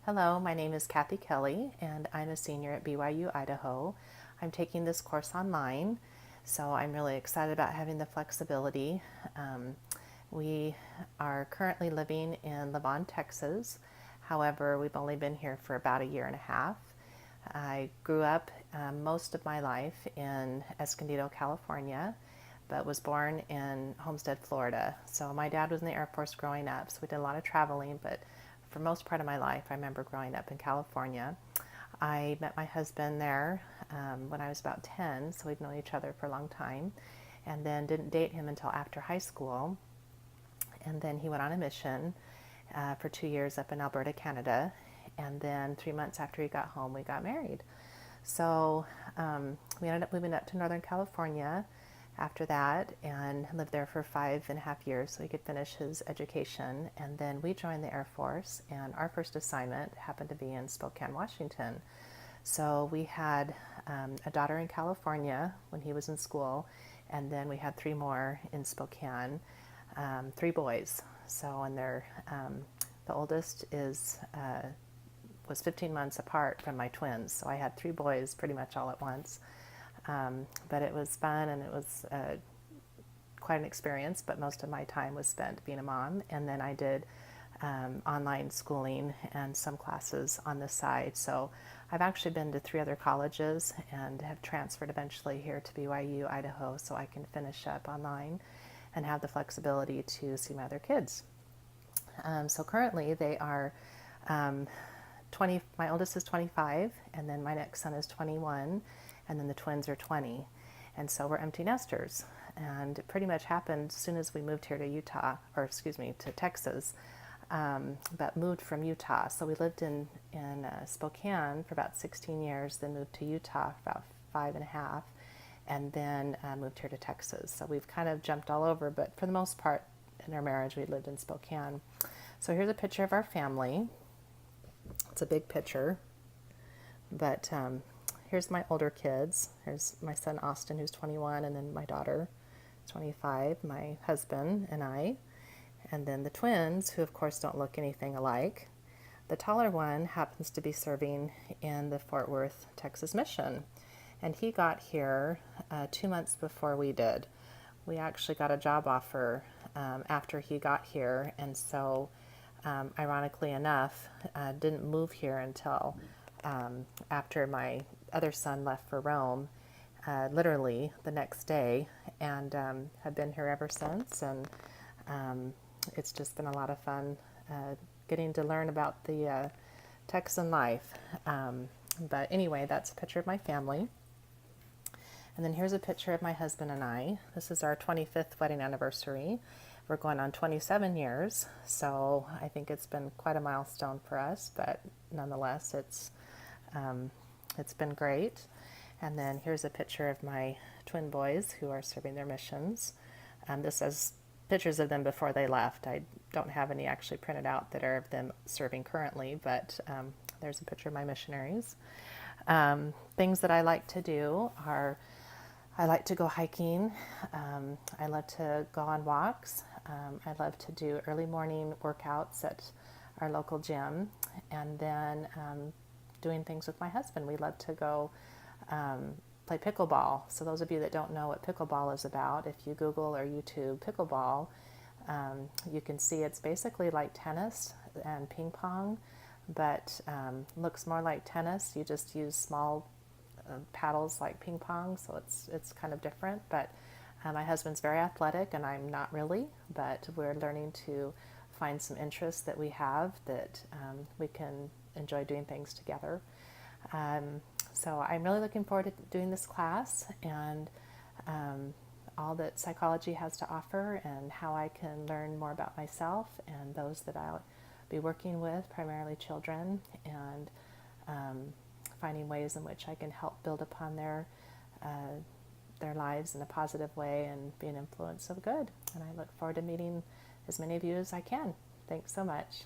Hello, my name is Kathy Kelly, and I'm a senior at BYU Idaho. I'm taking this course online, so I'm really excited about having the flexibility. We are currently living in Levon, Texas. However, we've only been here for about a year and a half. I grew up most of my life in Escondido, California, but was born in Homestead, Florida. So my dad was in the Air Force growing up, so we did a lot of traveling, but for most part of my life, I remember growing up in California. I met my husband there when I was about 10, so we'd known each other for a long time, and then didn't date him until after high school. And then he went on a mission for 2 years up in Alberta, Canada. And then 3 months after he got home, we got married. So we ended up moving up to Northern California after that and lived there for 5.5 years so he could finish his education. And then we joined the Air Force, and our first assignment happened to be in Spokane, Washington. So we had a daughter in California when he was in school, and then we had three more in Spokane, three boys. So, and the oldest was 15 months apart from my twins, so I had three boys pretty much all at once. But it was fun, and it was quite an experience, but most of my time was spent being a mom. And then I did online schooling and some classes on the side. So I've actually been to three other colleges and have transferred eventually here to BYU Idaho so I can finish up online and have the flexibility to see my other kids. So currently they are 20, my oldest is 25, and then my next son is 21, and then the twins are 20. And so we're empty nesters. And it pretty much happened as soon as we moved here to to Texas, but moved from Utah. So we lived in Spokane for about 16 years, then moved to Utah for about 5.5, and then moved here to Texas. So we've kind of jumped all over, but for the most part in our marriage, we lived in Spokane. So here's a picture of our family. It's a big picture, but here's my older kids. Here's my son Austin, who's 21, and then my daughter, 25, my husband and I, and then the twins, who of course don't look anything alike. The taller one happens to be serving in the Fort Worth, Texas mission, and he got here 2 months before we did. We actually got a job offer after he got here, and so ironically enough, didn't move here until after my other son left for Rome, literally the next day, and have been here ever since. And it's just been a lot of fun getting to learn about the Texan life. But anyway, that's a picture of my family. And then here's a picture of my husband and I. This is our 25th wedding anniversary. We're going on 27 years, so I think it's been quite a milestone for us, but nonetheless, it's been great. And then here's a picture of my twin boys who are serving their missions. This is pictures of them before they left. I don't have any actually printed out that are of them serving currently, but there's a picture of my missionaries. Things that I like to do are I like to go hiking. I love to go on walks. I love to do early morning workouts at our local gym, and then doing things with my husband. We love to go play pickleball. So those of you that don't know what pickleball is about, if you Google or YouTube pickleball, you can see it's basically like tennis and ping pong, but looks more like tennis. You just use small paddles like ping pong, so it's kind of different. But my husband's very athletic, and I'm not really, but we're learning to find some interests that we have that we can enjoy doing things together. So I'm really looking forward to doing this class and all that psychology has to offer, and how I can learn more about myself and those that I'll be working with, primarily children, and finding ways in which I can help build upon their lives in a positive way and be an influence of good. And I look forward to meeting as many of you as I can. Thanks so much.